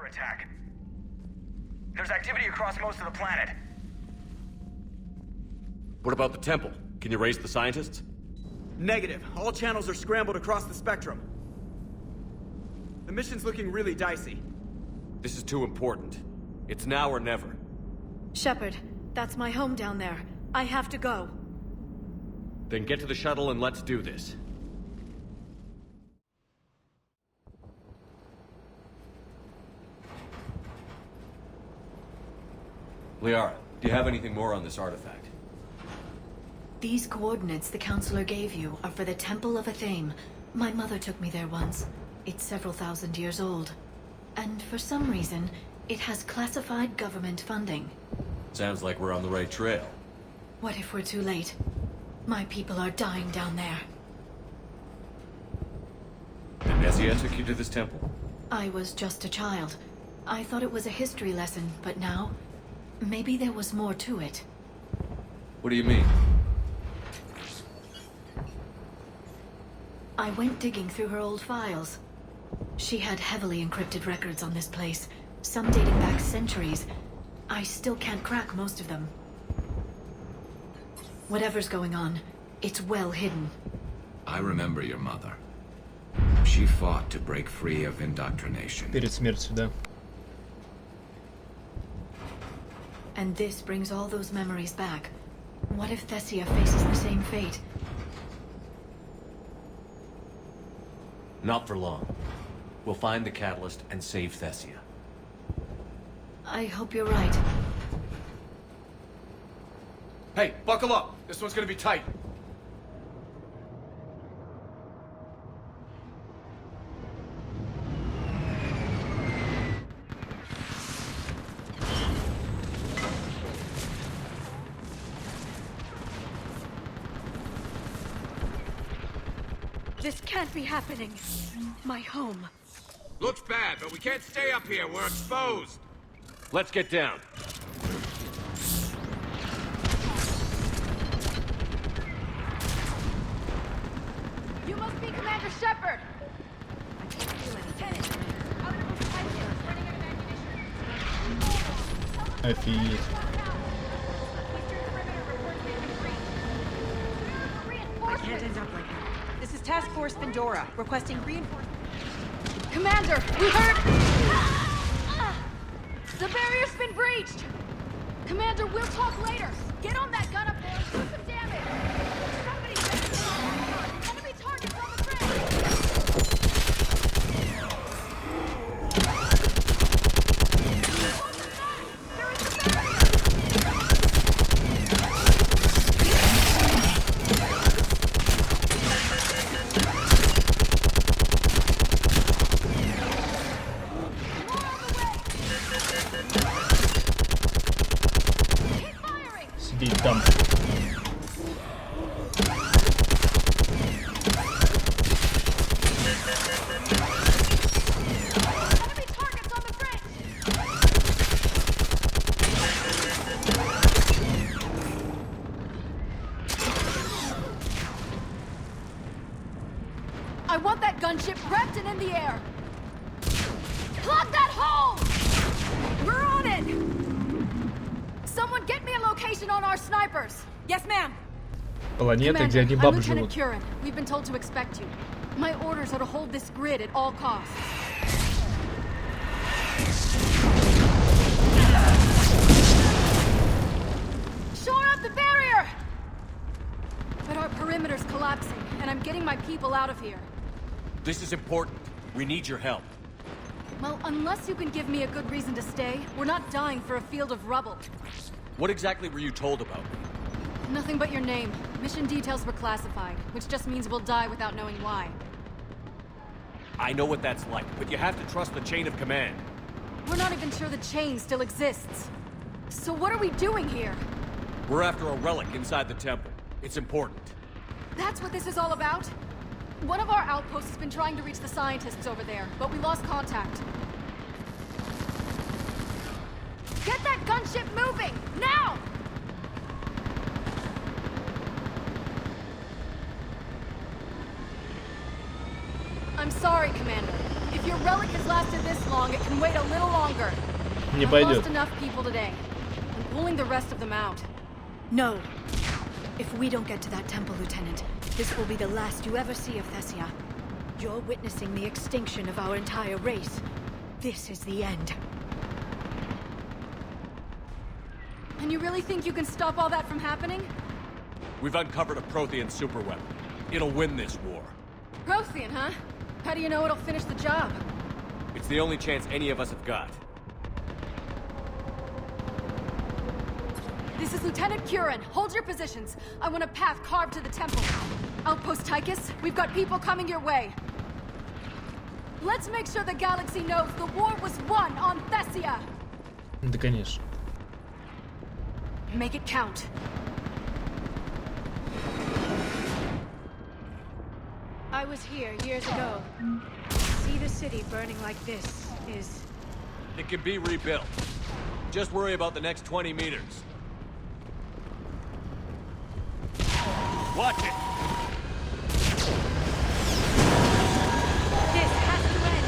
attack. There's activity across most of the planet. What about the temple? Can you raise the scientists? Negative. All channels are scrambled across the spectrum. The mission's looking really dicey. This is too important. It's now or never. Shepard, that's my home down there. I have to go. Then get to the shuttle and let's do this. Liara, do you have anything more on this artifact? These coordinates the counselor gave you are for the Temple of Athame. My mother took me there once. It's several thousand years old. And for some reason, it has classified government funding. Sounds like we're on the right trail. What if we're too late? My people are dying down there. And Nesia took you to this temple? I was just a child. I thought it was a history lesson, but now... maybe there was more to it. What do you mean? I went digging through her old files. She had heavily encrypted records on this place, some dating back centuries. I still can't crack most of them. Whatever's going on, it's well hidden. I remember your mother. She fought to break free of indoctrination. Перед смертью, да. And this brings all those memories back. What if Thessia faces the same fate? Not for long. We'll find the catalyst and save Thessia. I hope you're right. Hey, buckle up! This one's gonna be tight. This can't be happening. My home. Looks bad, but we can't stay up here. We're exposed. Let's get down. You must be Commander Shepard! I can't feel it. Lieutenant! Out of the pipe here. It's running out of ammunition. Офигеть. I can't end up like that. This is Task Force Pandora, requesting reinforcements. Commander, we heard... The barrier's been breached! Commander, we'll talk later. Get on that gun up there and do some damage. Somebody enemy targets on the ground. There is the barrier! Сидеть там. Enemy targets on the bridge! I want that gunship prepped and in the air! Plug that hole! We're on it! Someone get me a location on our snipers! Yes, ma'am! Планета, где Commander, одни I'm бабы Lieutenant живут. Curran. We've been told to expect you. My orders are to hold this grid at all costs. Shore up the barrier! But our perimeter's collapsing, and I'm getting my people out of here. This is important. We need your help. Well, unless you can give me a good reason to stay, we're not dying for a field of rubble. What exactly were you told about me? Nothing but your name. Mission details were classified, which just means we'll die without knowing why. I know what that's like, but you have to trust the chain of command. We're not even sure the chain still exists. So what are we doing here? We're after a relic inside the temple. It's important. That's what this is all about? One of our outposts has been trying to reach the scientists over there, but we lost contact. Get that gunship moving! Now! I'm sorry, Commander. If If your relic has lasted this long, it can wait a little longer. Не I've пойдет. lost enough people today. I'm pulling the rest of them out. No. If we don't get to that temple, Lieutenant, this will be the last you ever see of Thessia. You're witnessing the extinction of our entire race. This is the end. And you really think you can stop all that from happening? We've uncovered a Prothean superweapon. It'll win this war. Prothean, huh? How do you know it'll finish the job? It's the only chance any of us have got. This is Lieutenant Curran. Hold your positions. I want a path carved to the temple. Outpost Tychus, we've got people coming your way. Let's make sure the galaxy knows the war was won on Thessia. Да, конечно. Make it count. I was here years ago. To see the city burning like this is... It can be rebuilt. Just worry about the next 20 meters. Watch it! This has to end!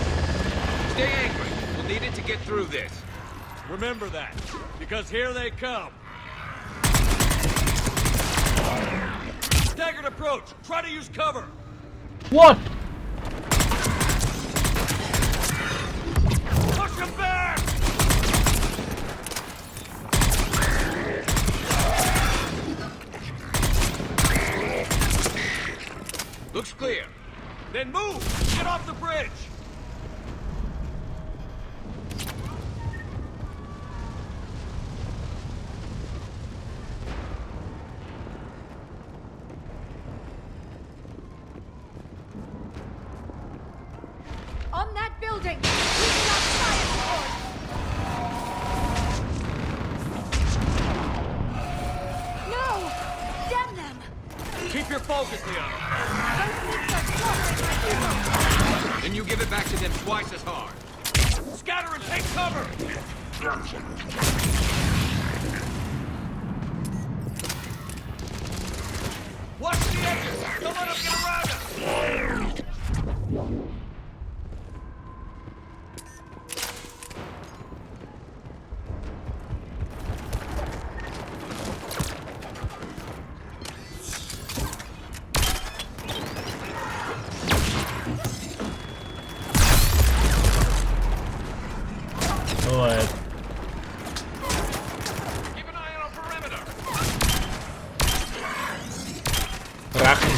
Stay angry. We'll need it to get through this. Remember that, because here they come. Staggered approach. Try to use cover. What? Push him back! Looks clear. Then move! Get off the bridge! On that building! We cannot fire forward! No! Damn them! Keep your focus, Leon. Then you give it back to them twice as hard. Scatter and take cover! Watch the edges! Don't let them get around us! Бывает. Keep an eye on our perimeter! Трахни.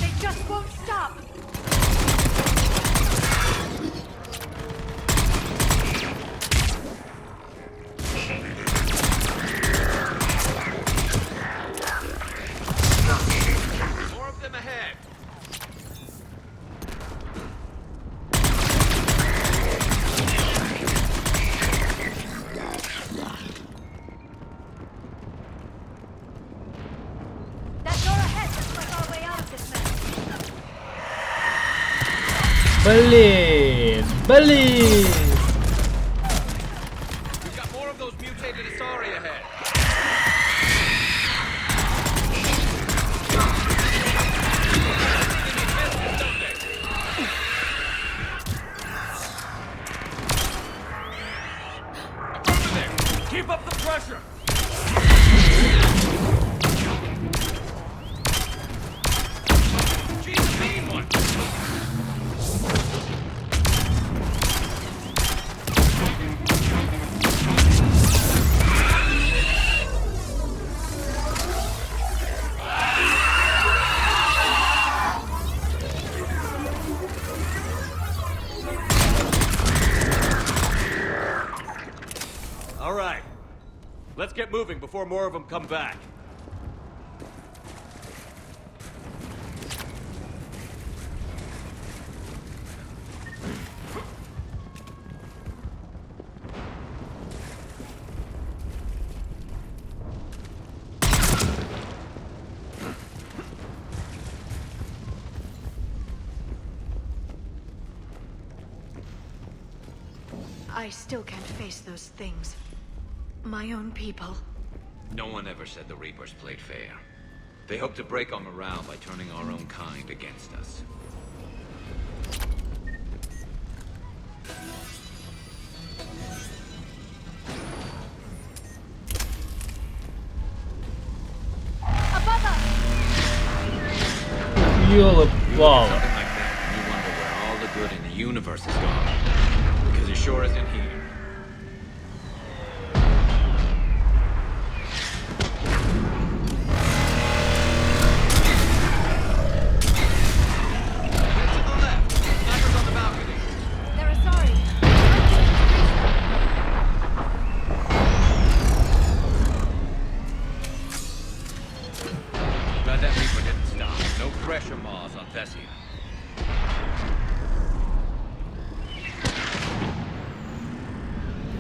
They just won't stop! More of them ahead. That door ahead looks like our way out of this mess. Блин. Блин. We've got more of those mutated Asari ahead. Over there. Keep up the pressure! She's a mean one. All right. Let's get moving before more of them come back. I still can't face those things. My own people. No one ever said the Reapers played fair. They hope to break our morale by turning our own kind against us. Above us! Ёлы-палы. Something like that, and you wonder where all the good in the universe is gone. Because it sure isn't here.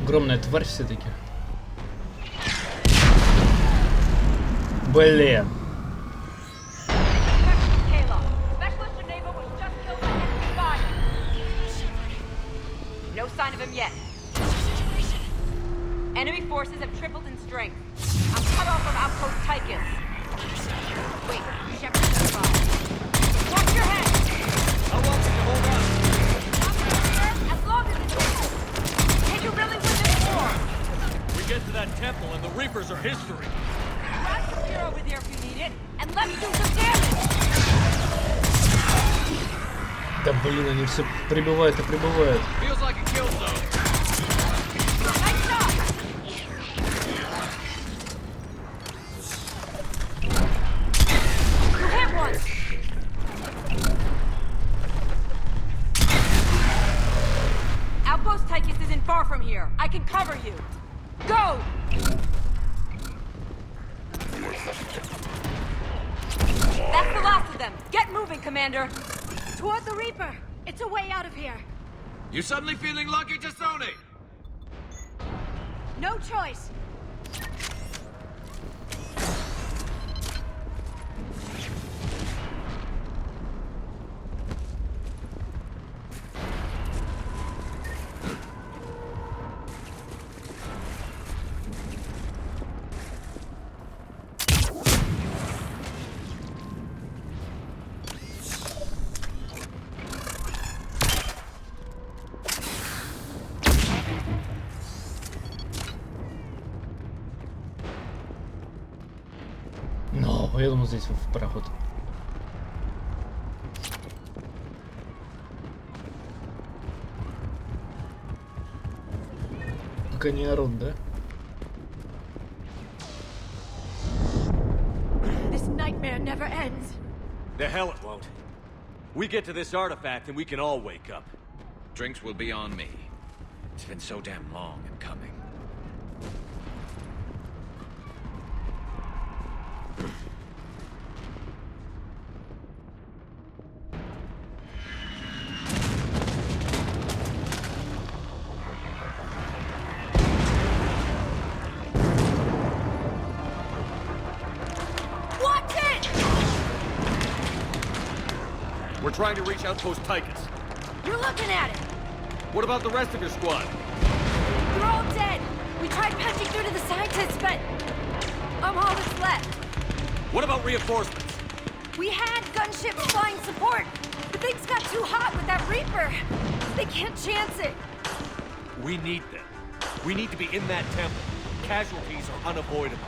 Огромная тварь все-таки. Блин. No sign of him yet. Enemy forces have tripled in strength. I'm cut off from outpost Tychus. Wait, Shepard's nearby. Watch your head! How long can you hold on? As long as it's able. Can you really win this war? We get to that temple and the Reapers are history. Grab your gear over there if you need it, and let's do some damage! Да блин, они все прибывают и прибывают. Feels like a kill zone. Nice shot! You hit one! Outpost Tychus isn't far from here. I can cover you. Go! That's the last of them. Get moving, Commander. Toward the Reaper. It's a way out of here. You suddenly feeling lucky, Jasoni? No choice. Но я думаю, здесь в проход. Пока не орут, да? This nightmare never ends. The hell it won't. We get to this artifact and we can all wake up. Drinks will be on me. It's been so damn long in coming. Watch it! We're trying to reach Outpost Tychus. You're looking at it. What about the rest of your squad? They're all dead. We tried punching through to the scientists, but I'm all that's left. What about reinforcements? We had gunships flying support, but things got too hot with that Reaper. They can't chance it. We need them. We need to be in that temple. Casualties are unavoidable.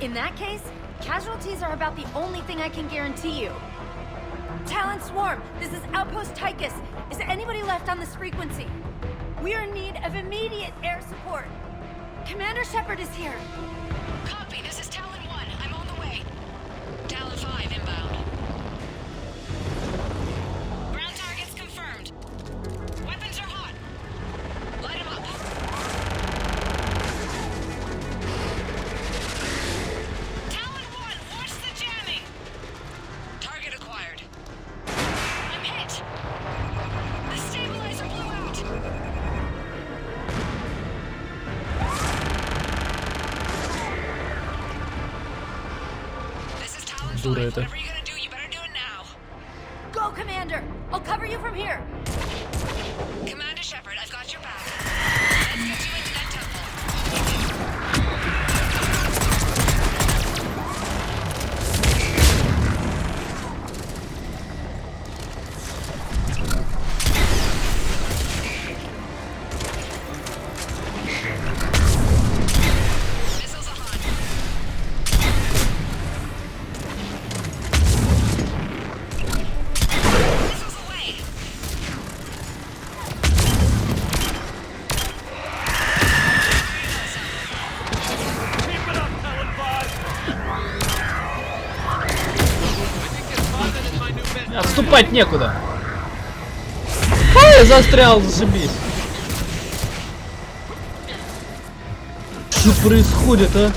In that case, casualties are about the only thing I can guarantee you. Talon Swarm, this is Outpost Tychus. Is there anybody left on this frequency? We are in need of immediate air support. Commander Shepard is here. Copy, this is Talon 1. I'm on the way. Talon 5 inbound. Ground targets confirmed. Weapons are hot. Light them up. Talon 1, watch the jamming. Target acquired. I'm hit. The stabilizer blew out. This is Talon 5. Дура это. Whatever you're gonna do, you better do it now. Go, Commander! I'll cover you from here. Commander Shepard, I've got your back. Отступать некуда. Я застрял, зашибись. Что происходит, а?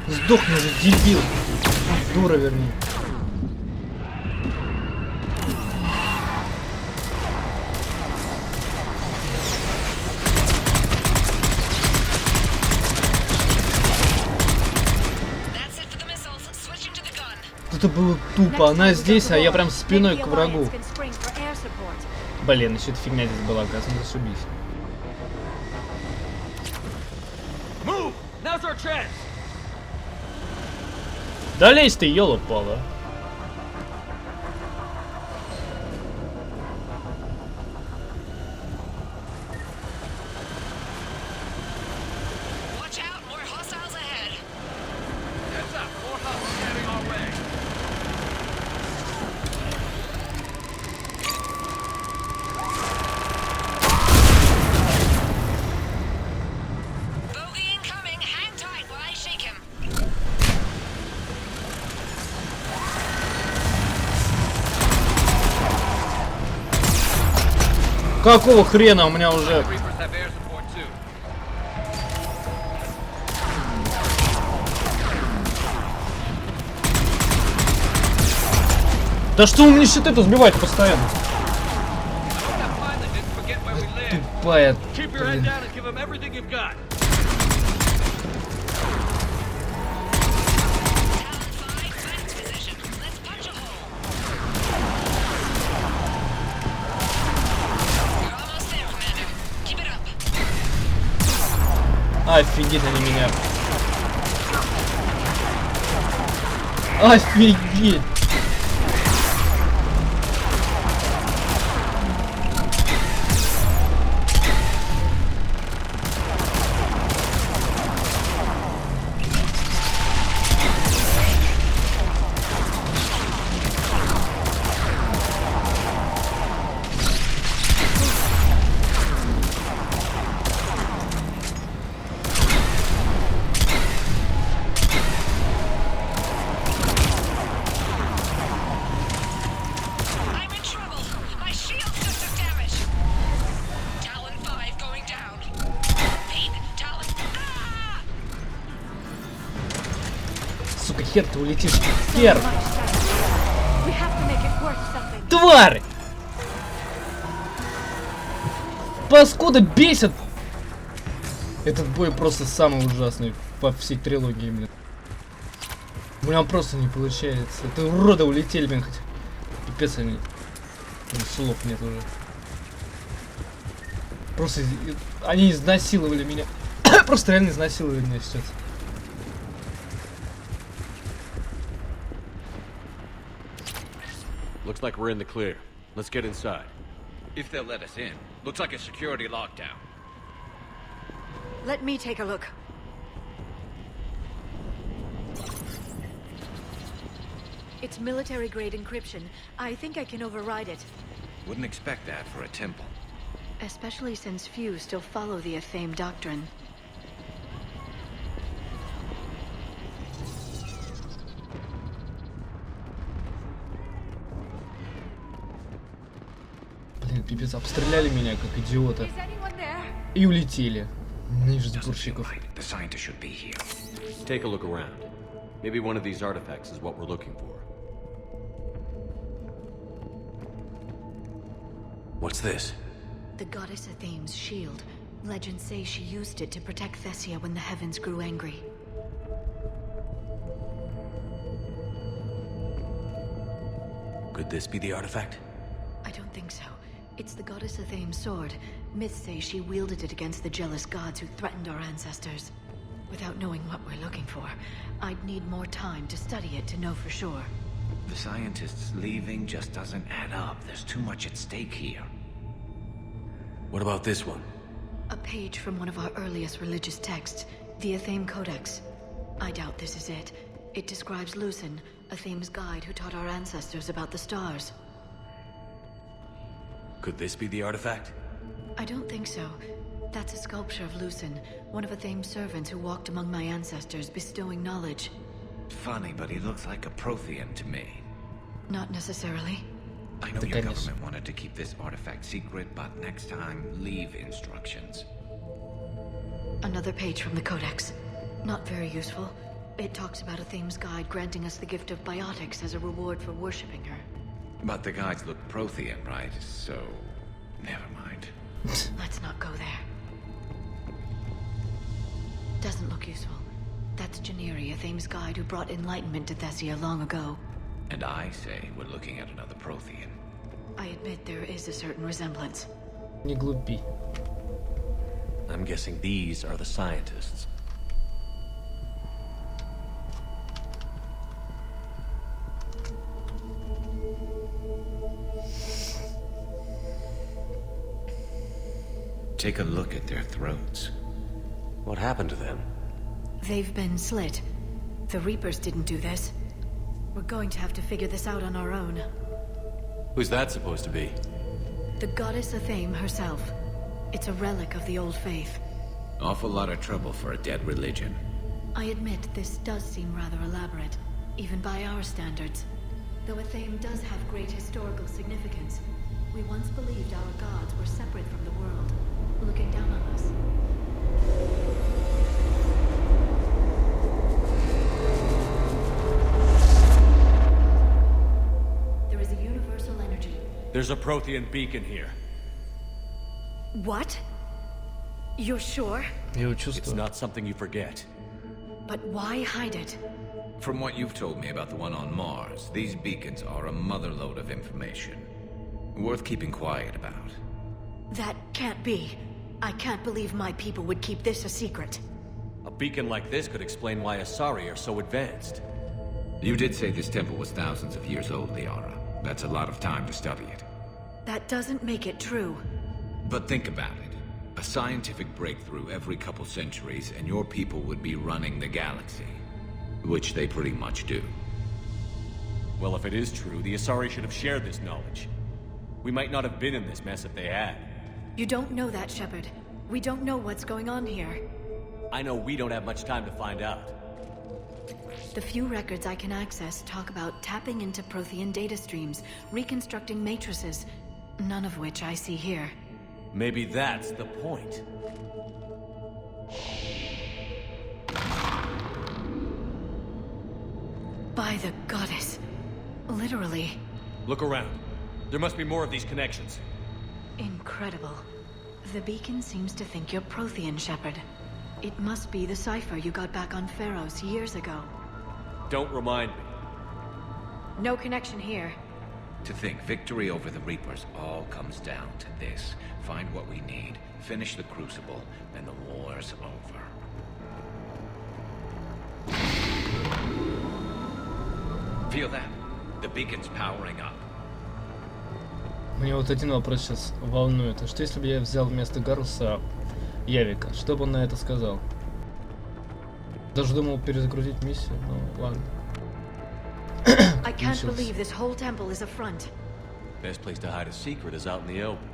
Сдохни же, дебил. Дура, вернее. Это было тупо. Она здесь, а я прям спиной к врагу. Блин, еще эта фигня здесь была, оказывается, зашибись. Да лезь ты, ёлопала. Какого хрена у меня уже... Да что у меня щиты-то сбивает постоянно? Тупая, блин. Офигеть, они меня. Офигеть. Сука, хер ты улетишь. Хер! Тварь! Паскуда бесит! Этот бой просто самый ужасный по всей трилогии, блин. У меня просто не получается. Это уроды улетели, блин, хоть. Пипец они. Слов нет уже. Просто они изнасиловали меня. Просто реально изнасиловали меня сейчас. Looks like we're in the clear. Let's get inside. If they'll let us in. Looks like a security lockdown. Let me take a look. It's military-grade encryption. I think I can override it. Wouldn't expect that for a temple. Especially since few still follow the Athame doctrine. Блин, пипец, обстреляли меня как идиота. И улетели. Ниже сборщиков. The scientist should be here. Take a look around. Maybe one of these artifacts is what we're looking for. What's this? The goddess Athame's shield. Legends say she used it to protect Thessia when the heavens grew angry. Could this be the artifact? I don't think so. It's the goddess Athame's sword. Myths say she wielded it against the jealous gods who threatened our ancestors. Without knowing what we're looking for, I'd need more time to study it to know for sure. The scientists leaving just doesn't add up. There's too much at stake here. What about this one? A page from one of our earliest religious texts, the Athame Codex. I doubt this is it. It describes Lucen, Athame's guide who taught our ancestors about the stars. Could this be the artifact? I don't think so. That's a sculpture of Lucen, one of Athame's servants who walked among my ancestors, bestowing knowledge. Funny, but he looks like a Prothean to me. Not necessarily. I know your government wanted to keep this artifact secret, but next time, leave instructions. Another page from the Codex. Not very useful. It talks about Athame's guide granting us the gift of biotics as a reward for worshipping her. But the guides look Prothean, right? So, never mind. Let's not go there. Doesn't look useful. That's Janiri, Athame's guide who brought enlightenment to Thessia long ago. And I say we're looking at another Prothean. I admit there is a certain resemblance. Не глупи. I'm guessing these are the scientists. Take a look at their throats. What happened to them? They've been slit. The Reapers didn't do this. We're going to have to figure this out on our own. Who's that supposed to be? The goddess Athame herself. It's a relic of the old faith. Awful lot of trouble for a dead religion. I admit this does seem rather elaborate, even by our standards. Though Athame does have great historical significance, we once believed our gods were separate from the world, looking down on us. There is a universal energy. There's a Prothean beacon here. What? You're sure? It's not something you forget. But why hide it? From what you've told me about the one on Mars, these beacons are a motherlode of information. Worth keeping quiet about. That can't be. I can't believe my people would keep this a secret. A beacon like this could explain why Asari are so advanced. You did say this temple was thousands of years old, Liara. That's a lot of time to study it. That doesn't make it true. But think about it. A scientific breakthrough every couple centuries, and your people would be running the galaxy. Which they pretty much do. Well, if it is true, the Asari should have shared this knowledge. We might not have been in this mess if they had. You don't know that, Shepard. We don't know what's going on here. I know we don't have much time to find out. The few records I can access talk about tapping into Prothean data streams, reconstructing matrices, none of which I see here. Maybe that's the point. By the goddess. Literally. Look around. There must be more of these connections. Incredible. The beacon seems to think you're Prothean, Shepard. It must be the cipher you got back on Pharos years ago. Don't remind me. No connection here. To think victory over the Reapers all comes down to this. Find what we need, finish the Crucible, and the war's over. Feel that? The beacon's powering up. Мне вот один вопрос сейчас волнует. А что если бы я взял вместо Гаруса Явика? Что бы он на это сказал? Даже думал перезагрузить миссию, ну ладно. I can't believe this whole temple is a front. Best place to hide a secret is out in the open.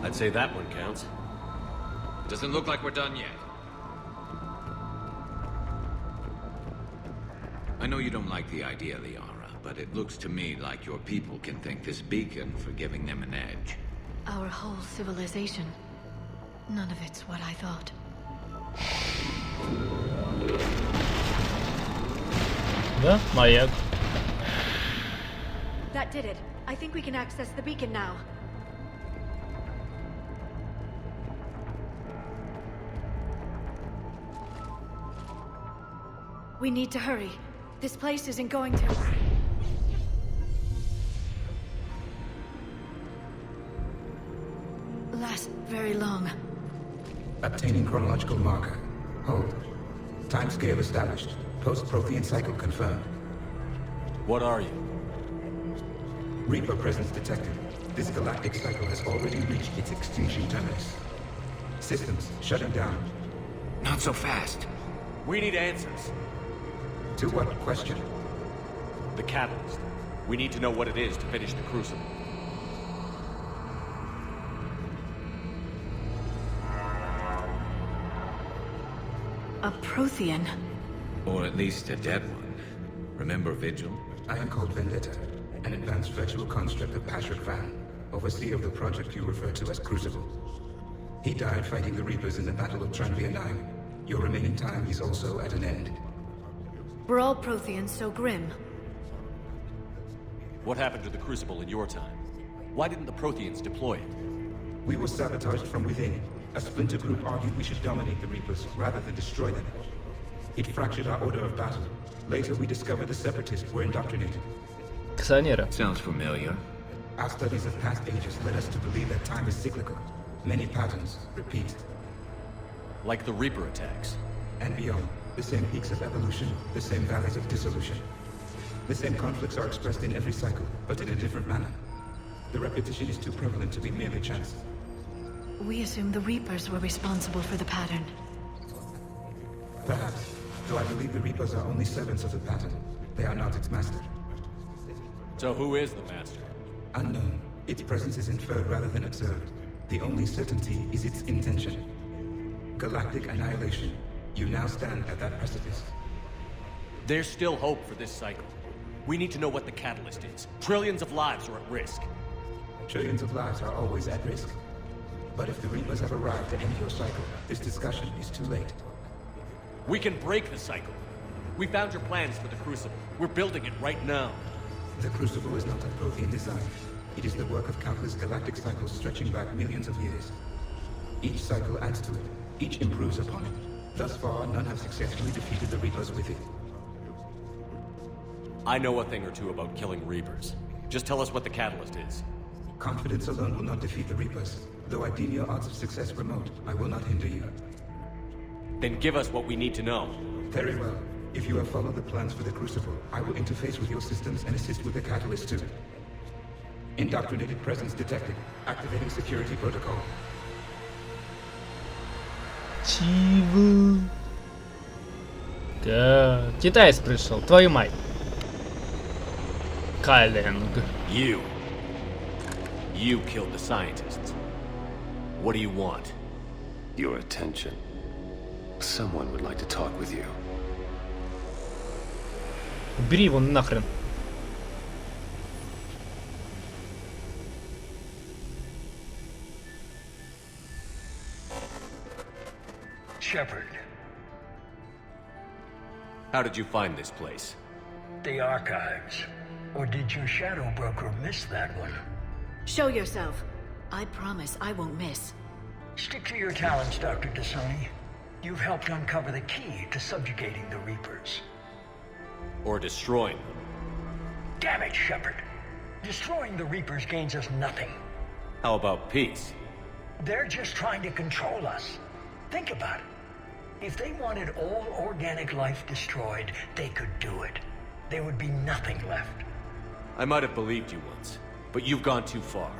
I'd say that one counts. Doesn't look like we're done yet. I know you don't like the idea, Liara, but it looks to me like your people can thank this beacon for giving them an edge. Our whole civilization. None of it's what I thought. Да, маяк. That did it. I think we can access the beacon now. We need to hurry. This place isn't going to... last very long. Obtaining chronological marker. Hold. Timescale established. Post-Prothean cycle confirmed. What are you? Reaper presence detected. This galactic cycle has already reached its extinction terminus. Systems shutting down. Not so fast. We need answers. To what question? The catalyst. We need to know what it is to finish the crucible. A Prothean. Or at least a dead one. Remember Vigil? I am called Vendetta, an advanced virtual construct of Patrick Van, overseer of the project you refer to as Crucible. He died fighting the Reapers in the Battle of Tranvia 9. Your remaining time is also at an end. Were all Protheans so grim? What happened to the crucible in your time? Why didn't the Protheans deploy it? We were sabotaged from within. A splinter group argued we should dominate the Reapers rather than destroy them. It fractured our order of battle. Later we discovered the Separatists were indoctrinated. Ксанера. Sounds familiar. Our studies of past ages led us to believe that time is cyclical. Many patterns repeat. Like the Reaper attacks. And beyond, the same peaks of evolution, the same valleys of dissolution. The same conflicts are expressed in every cycle, but in a different manner. The repetition is too prevalent to be merely chance. We assumed the Reapers were responsible for the pattern. Perhaps, though I believe the Reapers are only servants of the pattern. They are not its master. So who is the master? Unknown. Its presence is inferred rather than observed. The only certainty is its intention. Galactic annihilation. You now stand at that precipice. There's still hope for this cycle. We need to know what the catalyst is. Trillions of lives are at risk. Trillions of lives are always at risk. But if the Reapers have arrived to end your cycle, this discussion is too late. We can break the cycle. We found your plans for the Crucible. We're building it right now. The Crucible is not a Prothean design. It is the work of countless galactic cycles stretching back millions of years. Each cycle adds to it. Each improves upon it. Thus far, none have successfully defeated the Reapers with it. I know a thing or two about killing Reapers. Just tell us what the catalyst is. Confidence alone will not defeat the Reapers. Though I deem your odds of success remote, I will not hinder you. Then give us what we need to know. Very well. If you have followed the plans for the Crucible, I will interface with your systems and assist with the catalyst too. Indoctrinated presence detected. Activating security protocol. Чего? Да, китаец пришел, твою мать. Каленг. You killed the scientists. What do you want? Your attention. Someone would like to talk with you. Убери его нахрен. Shepard. How did you find this place? The archives. Or did your shadow broker miss that one? Show yourself. I promise I won't miss. Stick to your talents, Dr. Dasani. You've helped uncover the key to subjugating the Reapers. Or destroying them. Damn it, Shepard. Destroying the Reapers gains us nothing. How about peace? They're just trying to control us. Think about it. If they wanted all organic life destroyed, they could do it. There would be nothing left. I might have believed you once, but you've gone too far.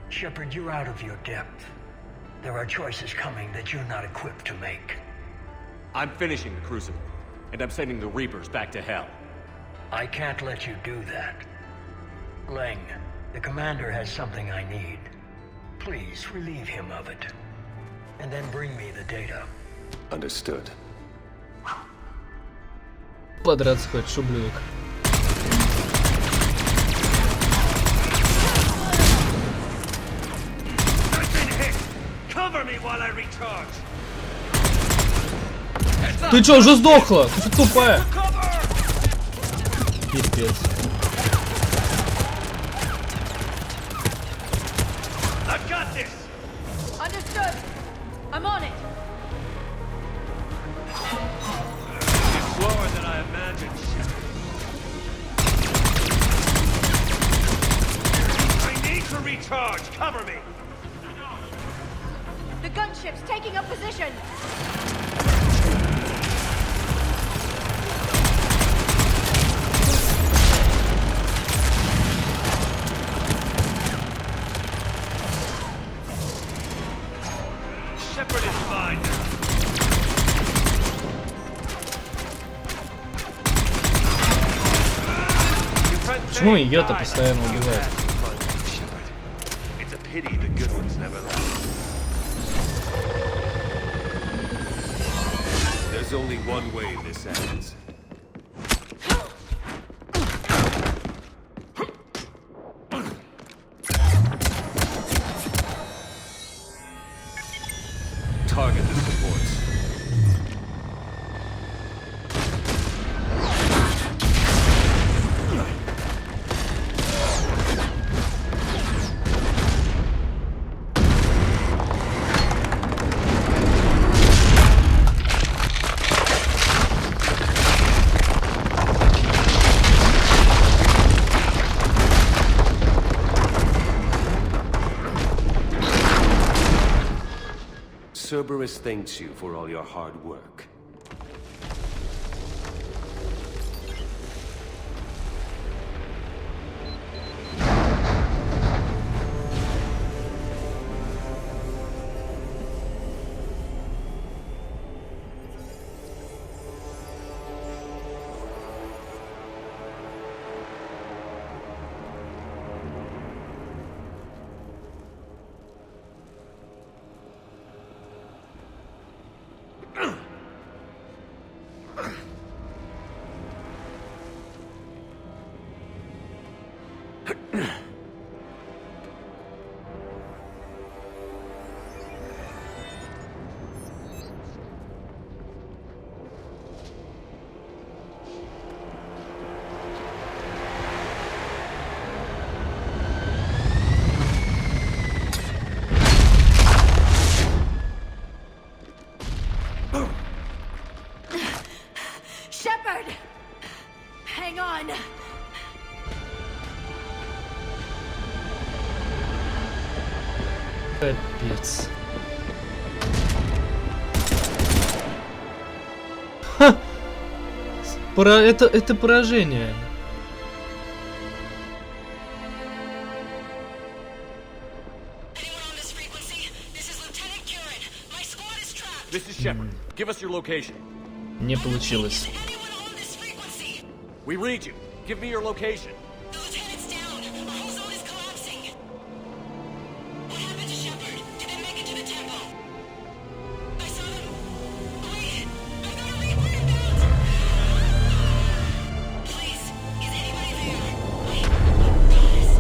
Shepard, you're out of your depth. There are choices coming that you're not equipped to make. I'm finishing the Crucible, and I'm sending the Reapers back to hell. I can't let you do that. Leng, the commander has something I need. Please relieve him of it. And then bring me the data. Understood. Подраться хочешь, ублюдок. Ты чё, уже сдохла? Ты что, тупая? Пипец. Understood. I'm on it. slower than I imagined, Shepard. I need to recharge. Cover me. The gunship's taking up position. Shepard is fine now. Почему ее-то постоянно убивают? It's a pity the good ones never last. There's only one way this ends. Target the supports. Cerberus thanks you for all your hard work. Shepard! Hang on! Капец. Ха! Это поражение. This is Shepard. Give us your location. Не получилось. We read you. Give me your location. The lieutenant's down. Our whole zone is collapsing. What happened to Shepard? Did they make it to the temple? I saw them. Wait, I've got to read whereabouts. Please, is anybody there? Wait, guys,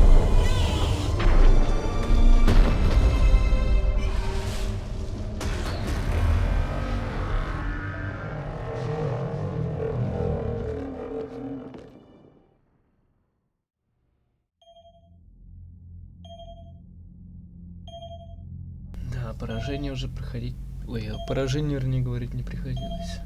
Да, поражение уже проходить... Ой, о поражении, вернее, говорить не приходилось.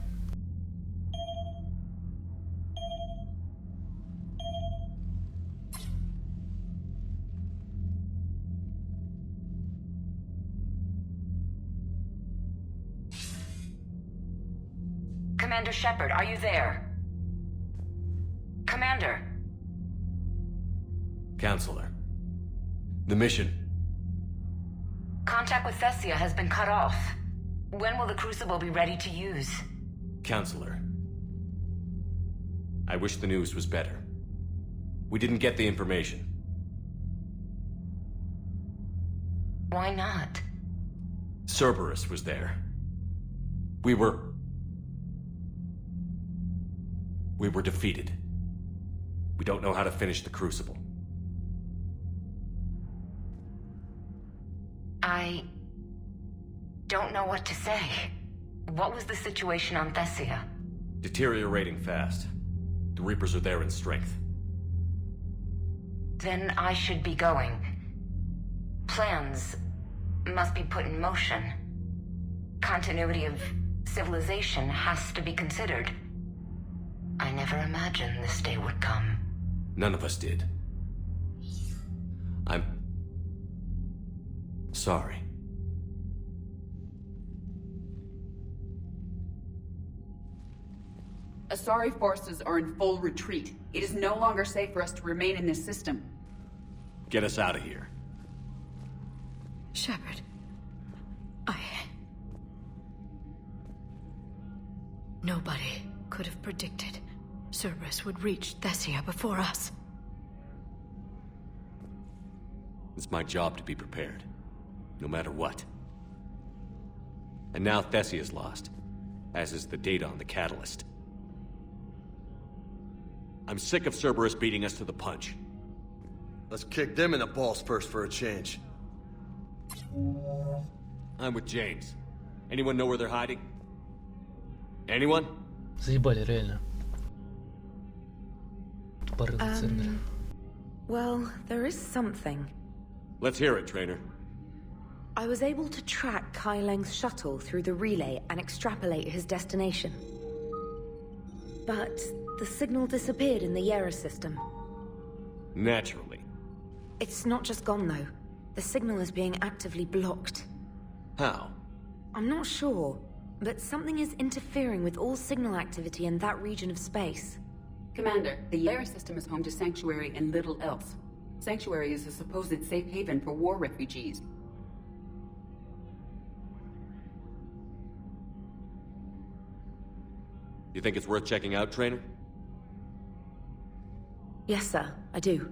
Commander Shepard, are you there? Commander. Counselor. The mission. Contact with Thessia has been cut off. When will the Crucible be ready to use? Counselor. I wish the news was better. We didn't get the information. Why not? Cerberus was there. We were defeated. We don't know how to finish the Crucible. I don't know what to say. What was the situation on Thessia? Deteriorating fast. The Reapers are there in strength. Then I should be going. Plans must be put in motion. Continuity of civilization has to be considered. I never imagined this day would come. None of us did. I'm sorry. Asari forces are in full retreat. It is no longer safe for us to remain in this system. Get us out of here. Shepard, Nobody could have predicted Cerberus would reach Thessia before us. It's my job to be prepared, no matter what. And now Thessia's lost, as is the data on the catalyst. I'm sick of Cerberus beating us to the punch. Let's kick them in the balls first for a change. I'm with James. Anyone know where they're hiding? Anyone? Заебали, реально. Тупорылый Цербер. Well, there is something. Let's hear it, Trainer. I was able to track Kai Leng's shuttle through the relay and extrapolate his destination. But the signal disappeared in the Yera system. Naturally. It's not just gone, though. The signal is being actively blocked. How? I'm not sure, but something is interfering with all signal activity in that region of space. Commander, the Yera system is home to Sanctuary and little else. Sanctuary is a supposed safe haven for war refugees. You think it's worth checking out, Trainer? Yes, sir, I do.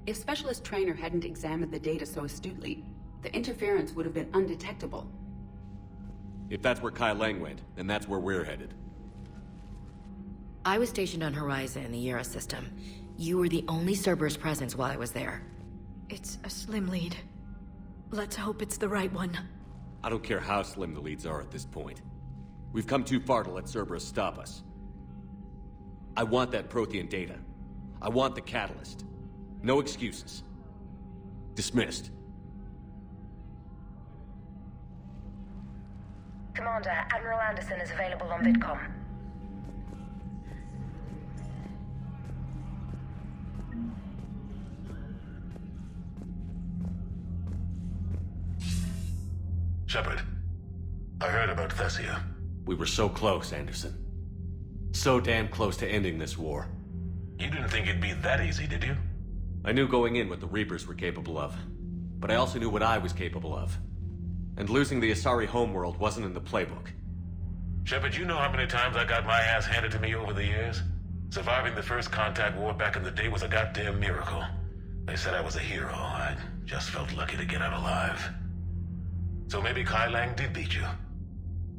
If Specialist Trainer hadn't examined the data so astutely, the interference would have been undetectable. If that's where Kai Lang went, then that's where we're headed. I was stationed on Horizon in the Yera system. You were the only Cerberus presence while I was there. It's a slim lead. Let's hope it's the right one. I don't care how slim the leads are at this point. We've come too far to let Cerberus stop us. I want that Prothean data. I want the catalyst. No excuses. Dismissed. Commander, Admiral Anderson is available on VidCom. Shepard, I heard about Thessia. We were so close, Anderson. So damn close to ending this war. You didn't think it'd be that easy, did you? I knew going in what the Reapers were capable of, but I also knew what I was capable of. And losing the Asari homeworld wasn't in the playbook. Shepard, you know how many times I got my ass handed to me over the years? Surviving the first contact war back in the day was a goddamn miracle. They said I was a hero. I just felt lucky to get out alive. So maybe Kai Lang did beat you.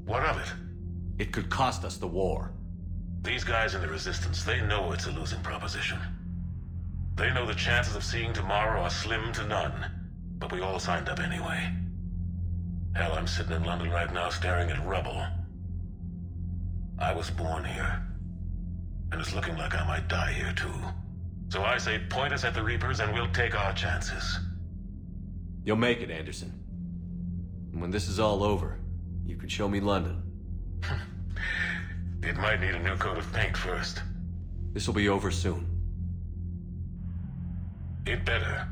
What of it? It could cost us the war. These guys in the Resistance, they know it's a losing proposition. They know the chances of seeing tomorrow are slim to none. But we all signed up anyway. Hell, I'm sitting in London right now staring at rubble. I was born here. And it's looking like I might die here too. So I say point us at the Reapers and we'll take our chances. You'll make it, Anderson. And when this is all over, you can show me London. It might need a new coat of paint first. This will be over soon. It better.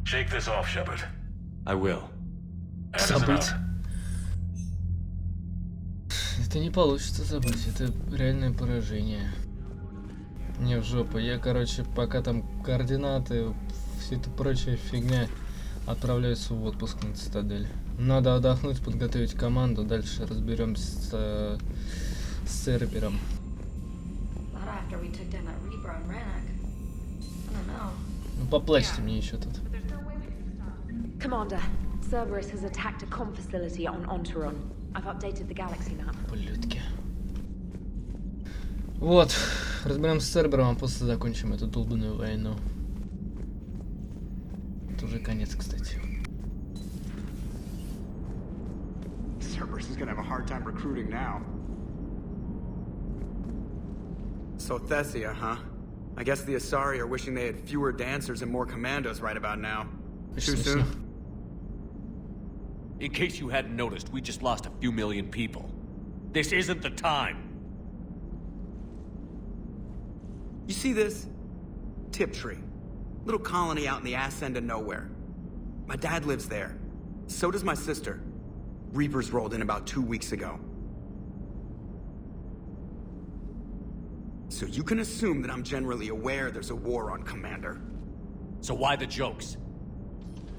Shake this off, Shepard. I will. Забыть. Это не получится забыть, это реальное поражение. Не в жопу. Я, короче, пока там координаты, все это прочая фигня, отправляюсь в отпуск на Цитадель. Надо отдохнуть, подготовить команду, дальше разберемся с Цербером. Ну поплачьте мне еще тут. Commander, Cerberus has attacked a comm facility on Ontaron. I've updated the galaxy map. Ублюдки. Вот, разберемся с Цербером, а после закончим эту долбанную войну. Это уже конец, кстати. Cerberus is gonna have a hard time recruiting now. So Thessia, huh? I guess the Asari are wishing they had fewer dancers and more commandos right about now. Too soon? In case you hadn't noticed, we just lost a few million people. This isn't the time. You see this? Tiptree. Little colony out in the ass end of nowhere. My dad lives there. So does my sister. Reapers rolled in about 2 weeks ago. So you can assume that I'm generally aware there's a war on, Commander. So why the jokes?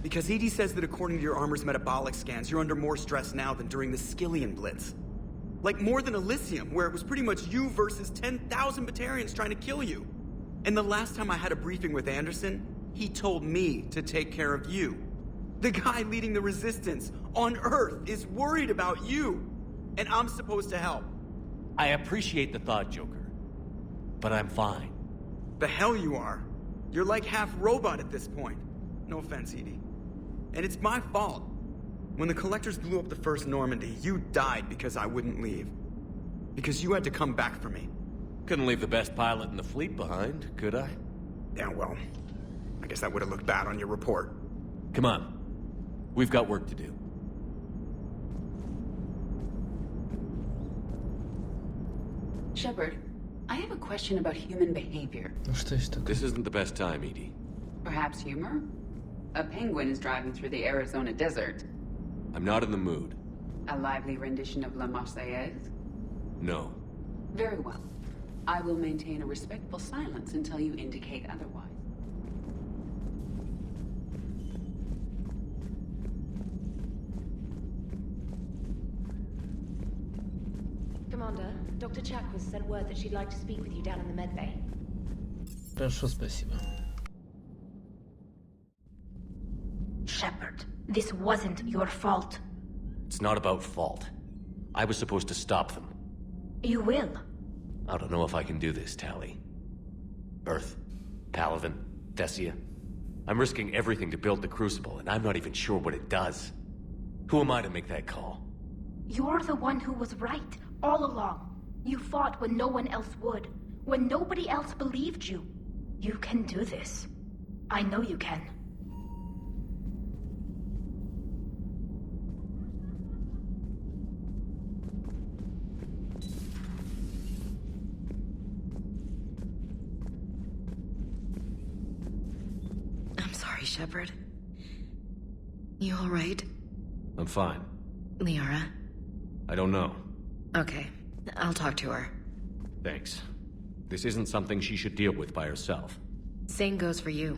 Because EDI says that according to your armor's metabolic scans, you're under more stress now than during the Skillian Blitz. Like more than Elysium, where it was pretty much you versus 10,000 Batarians trying to kill you. And the last time I had a briefing with Anderson, he told me to take care of you. The guy leading the resistance on Earth is worried about you. And I'm supposed to help. I appreciate the thought, Joker. But I'm fine. The hell you are. You're like half robot at this point. No offense, Edie. And it's my fault. When the Collectors blew up the first Normandy, you died because I wouldn't leave. Because you had to come back for me. Couldn't leave the best pilot in the fleet behind, could I? Yeah, well, I guess that would have looked bad on your report. Come on. We've got work to do. Shepard, I have a question about human behavior. This isn't the best time, Edie. Perhaps humor? A penguin is driving through the Arizona desert. I'm not in the mood. A lively rendition of La Marseillaise? No. Very well. I will maintain a respectful silence until you indicate otherwise. Commander, Dr. Chakwas sent word that she'd like to speak with you down in the medbay. Хорошо, спасибо. Shepard, this wasn't your fault. It's not about fault. I was supposed to stop them. You will. I don't know if I can do this, Tali. Earth, Paladin, Thessia. I'm risking everything to build the Crucible, and I'm not even sure what it does. Who am I to make that call? You're the one who was right, all along. You fought when no one else would, when nobody else believed you. You can do this. I know you can. I'm sorry, Shepard. You all right? I'm fine. Liara? I don't know. Okay, I'll talk to her. Thanks. This isn't something she should deal with by herself. Same goes for you.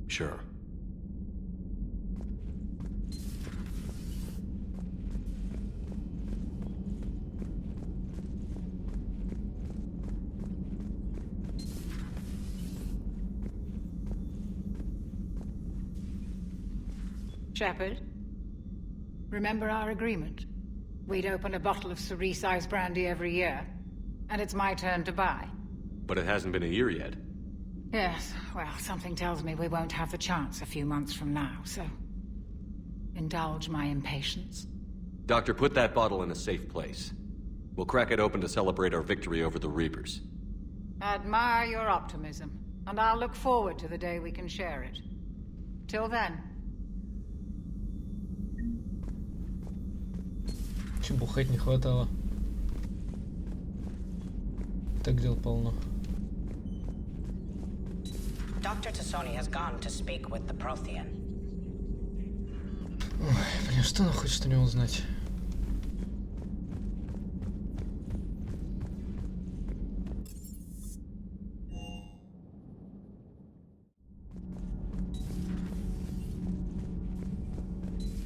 Sure. Shepard, remember our agreement? We'd open a bottle of cerise brandy every year, and it's my turn to buy. But it hasn't been a year yet. Yes, well, something tells me we won't have the chance a few months from now, so indulge my impatience. Doctor, put that bottle in a safe place. We'll crack it open to celebrate our victory over the Reapers. Admire your optimism, and I'll look forward to the day we can share it. Till then. Чем бухать не хватало. Так дел полно. Dr. Tassoni has gone to speak with the Prothean. Ой, блин, что она хочет у него узнать?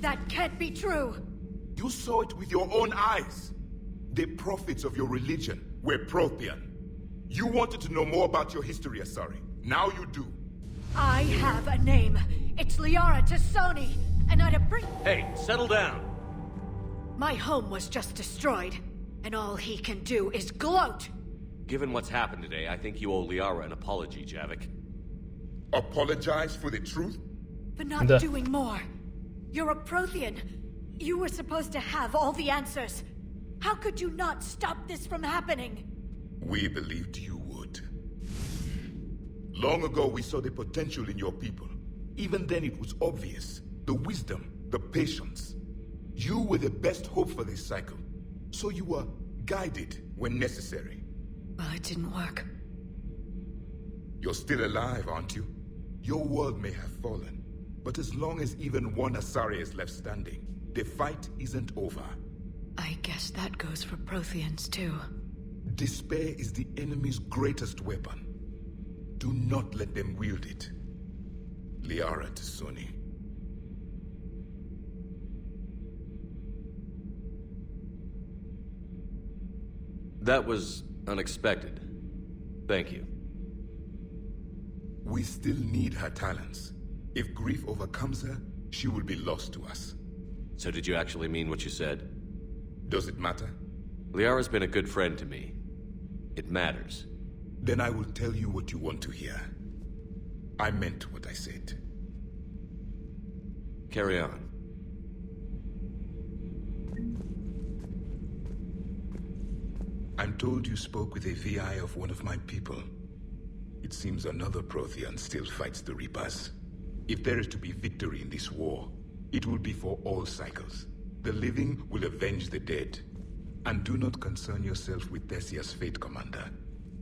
That can't be true! You saw it with your own eyes. The prophets of your religion were Prothean. You wanted to know more about your history, Asari. Now you do. I have a name. It's Liara Tassoni, and I'd Hey, settle down. My home was just destroyed, and all he can do is gloat. Given what's happened today, I think you owe Liara an apology, Javik. Apologize for the truth? For not doing more. You're a Prothean. You were supposed to have all the answers. How could you not stop this from happening? We believed you would. Long ago, we saw the potential in your people. Even then, it was obvious. The wisdom, the patience. You were the best hope for this cycle. So you were guided when necessary. Well, it didn't work. You're still alive, aren't you? Your world may have fallen, but as long as even one Asari is left standing, the fight isn't over. I guess that goes for Protheans, too. Despair is the enemy's greatest weapon. Do not let them wield it. Liara to Sony. That was unexpected. Thank you. We still need her talents. If grief overcomes her, she will be lost to us. So did you actually mean what you said? Does it matter? Liara's been a good friend to me. It matters. Then I will tell you what you want to hear. I meant what I said. Carry on. I'm told you spoke with a VI of one of my people. It seems another Prothean still fights the Reapers. If there is to be victory in this war, it will be for all cycles. The living will avenge the dead. And do not concern yourself with Thessia's fate, Commander.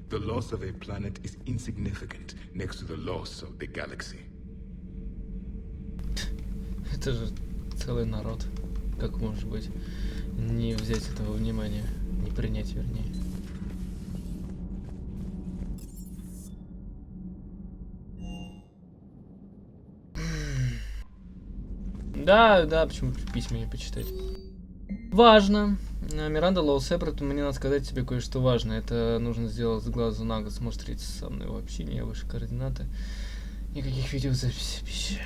The loss of a planet is insignificant next to the loss of the galaxy. Это же целый народ. Как может быть не взять этого внимания, не принять, вернее. Да, почему письма не почитать? Важно. Миранда Лоу Шепард, мне надо сказать тебе кое-что важное. Это нужно сделать с глазу на глаз. Можешь встретиться со мной вообще, не выше координаты. Никаких видеозаписей.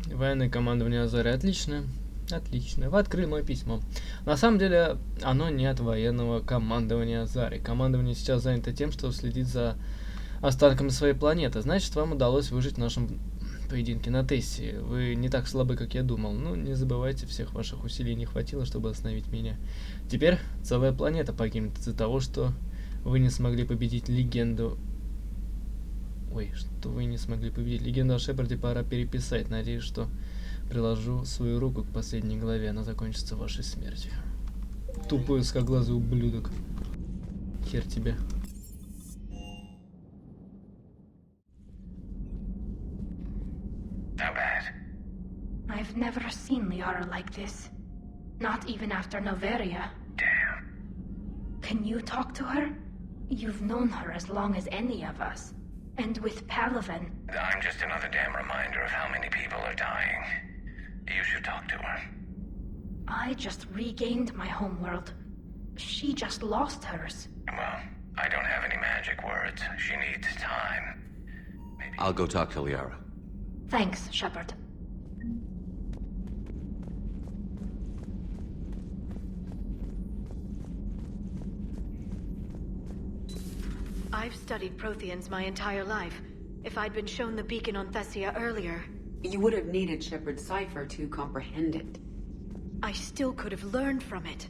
Военное командование Азари. Отлично. Отлично. Вы открыли мое письмо. На самом деле, оно не от военного командования Азари. Командование сейчас занято тем, что следит за останками своей планеты. Значит, вам удалось выжить в нашем поединке на Тессии. Вы не так слабы, как я думал. Ну, не забывайте, всех ваших усилий не хватило, чтобы остановить меня. Теперь целая планета погибнет из-за того, что вы не смогли победить легенду... что вы не смогли победить легенду о Шепарде, пора переписать. Надеюсь, что приложу свою руку к последней главе. Она закончится вашей смертью. Тупой узкоглазый ублюдок. Хер тебе. How bad? I've never seen Liara like this. Not even after Noveria. Damn. Can you talk to her? You've known her as long as any of us. And with Palaven. I'm just another damn reminder of how many people are dying. You should talk to her. I just regained my homeworld. She just lost hers. Well, I don't have any magic words. She needs time. Maybe... I'll go talk to Liara. Thanks, Shepard. I've studied Protheans my entire life. If I'd been shown the beacon on Thessia earlier... You would have needed Shepard's cipher to comprehend it. I still could have learned from it.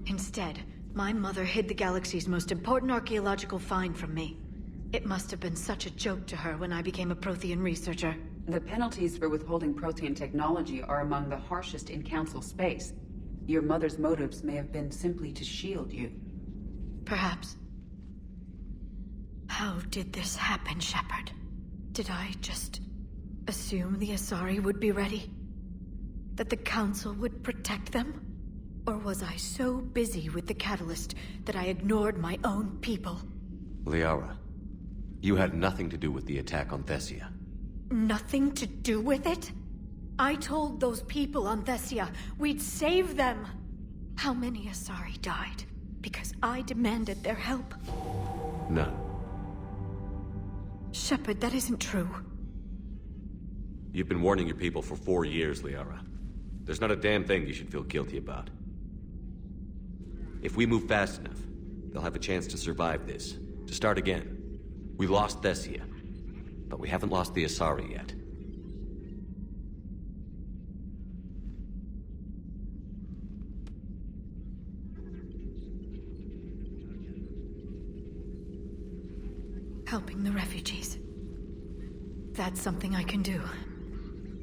Instead, my mother hid the galaxy's most important archaeological find from me. It must have been such a joke to her when I became a Prothean researcher. The penalties for withholding Prothean technology are among the harshest in Council space. Your mother's motives may have been simply to shield you. Perhaps. How did this happen, Shepard? Did I just assume the Asari would be ready? That the Council would protect them? Or was I so busy with the Catalyst that I ignored my own people? Liara, you had nothing to do with the attack on Thessia. Nothing to do with it? I told those people on Thessia we'd save them. How many Asari died because I demanded their help? None. Shepard, that isn't true. You've been warning your people for 4 years, Liara. There's not a damn thing you should feel guilty about. If we move fast enough, they'll have a chance to survive this, to start again. We lost Thessia, but we haven't lost the Asari yet. Helping the refugees. That's something I can do.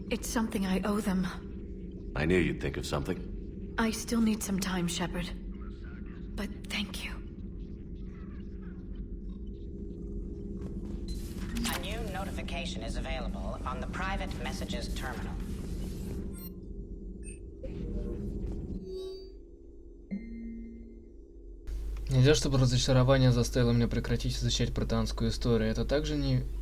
It's something I owe them. I knew you'd think of something. I still need some time, Shepard. But thank you. notification is available on the private messages terminal. Не то чтобы разочарование заставило меня прекратить изучать британскую историю, это так же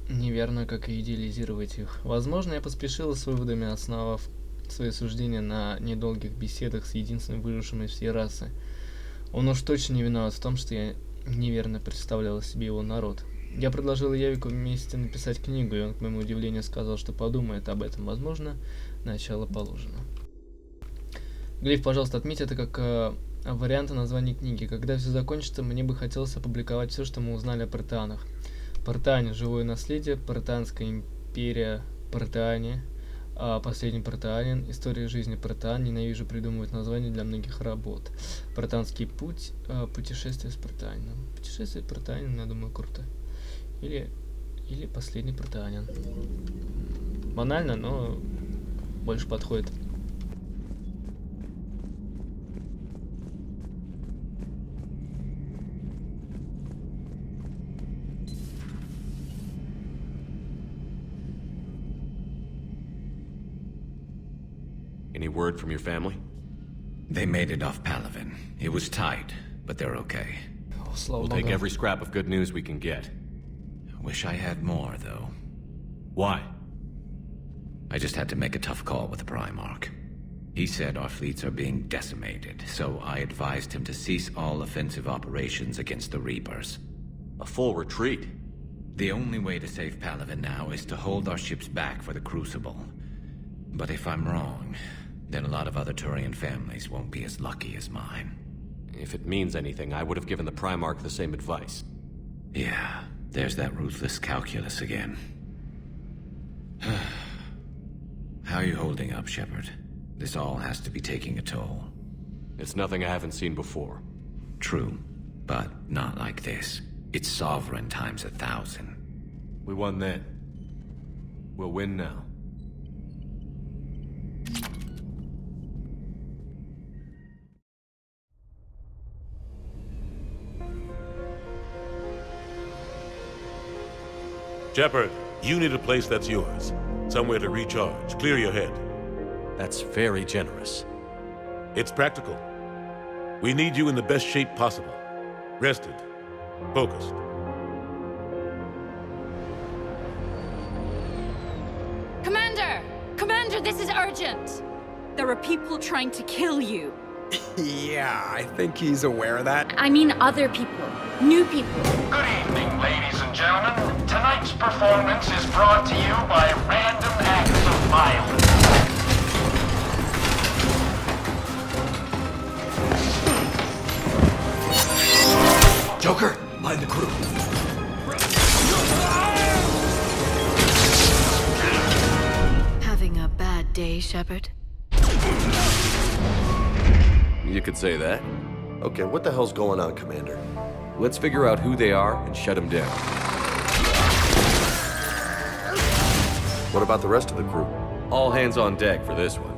неверно, как и идеализировать их. Возможно, я поспешила с выводами, основав свои суждения на недолгих беседах с единственным выжившим из всей расы. Он уж точно не виноват в том, что я неверно представляла себе его народ. Я предложила Явику вместе написать книгу, и он, к моему удивлению, сказал, что подумает об этом. Возможно, начало положено. Глиф, пожалуйста, отметь это как варианты названия книги. Когда все закончится, мне бы хотелось опубликовать все, что мы узнали о Протеанах. Протеане — живое наследие, Протеанская империя, Протеане, последний Протеанин, история жизни Протеан, ненавижу придумывать названия для многих работ. Протеанский путь, путешествие с Протеанином. Путешествие с Протеанином, я думаю, круто. Или последний Протеанин. Банально, но больше подходит. Any word from your family? They made it off Palaven. It was tight, but they're okay. We'll take every scrap of good news we can get. Wish I had more, though. Why? I just had to make a tough call with the Primarch. He said our fleets are being decimated, so I advised him to cease all offensive operations against the Reapers. A full retreat? The only way to save Palaven now is to hold our ships back for the Crucible. But if I'm wrong, then a lot of other Turian families won't be as lucky as mine. If it means anything, I would have given the Primarch the same advice. Yeah, there's that ruthless calculus again. How are you holding up, Shepard? This all has to be taking a toll. It's nothing I haven't seen before. True, but not like this. It's sovereign times 1,000. We won then. We'll win now. Shepard, you need a place that's yours. Somewhere to recharge, clear your head. That's very generous. It's practical. We need you in the best shape possible. Rested. Focused. Commander! Commander, this is urgent! There are people trying to kill you. Yeah, I think he's aware of that. I mean other people. New people. Good evening, ladies and gentlemen. Tonight's performance is brought to you by random acts of violence. Joker, mind the crew. Having a bad day, Shepard? You could say that. Okay, what the hell's going on, Commander? Let's figure out who they are and shut them down. What about the rest of the crew? All hands on deck for this one.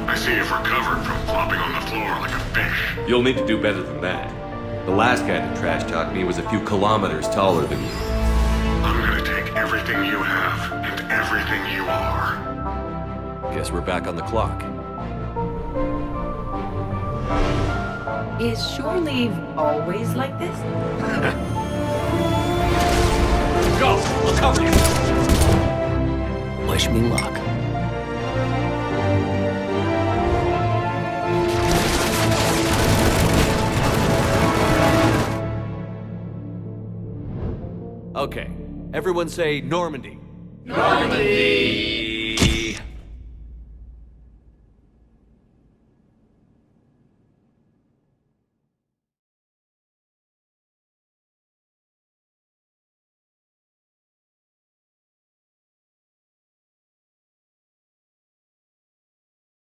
I see you've recovered from flopping on the floor like a fish. You'll need to do better than that. The last guy that trash-talked me was a few kilometers taller than you. I'm gonna take everything you have and everything you are. Guess we're back on the clock. Is shore leave always like this? Go! I'll cover you! Wish me luck. Okay, everyone say Normandy. Normandy!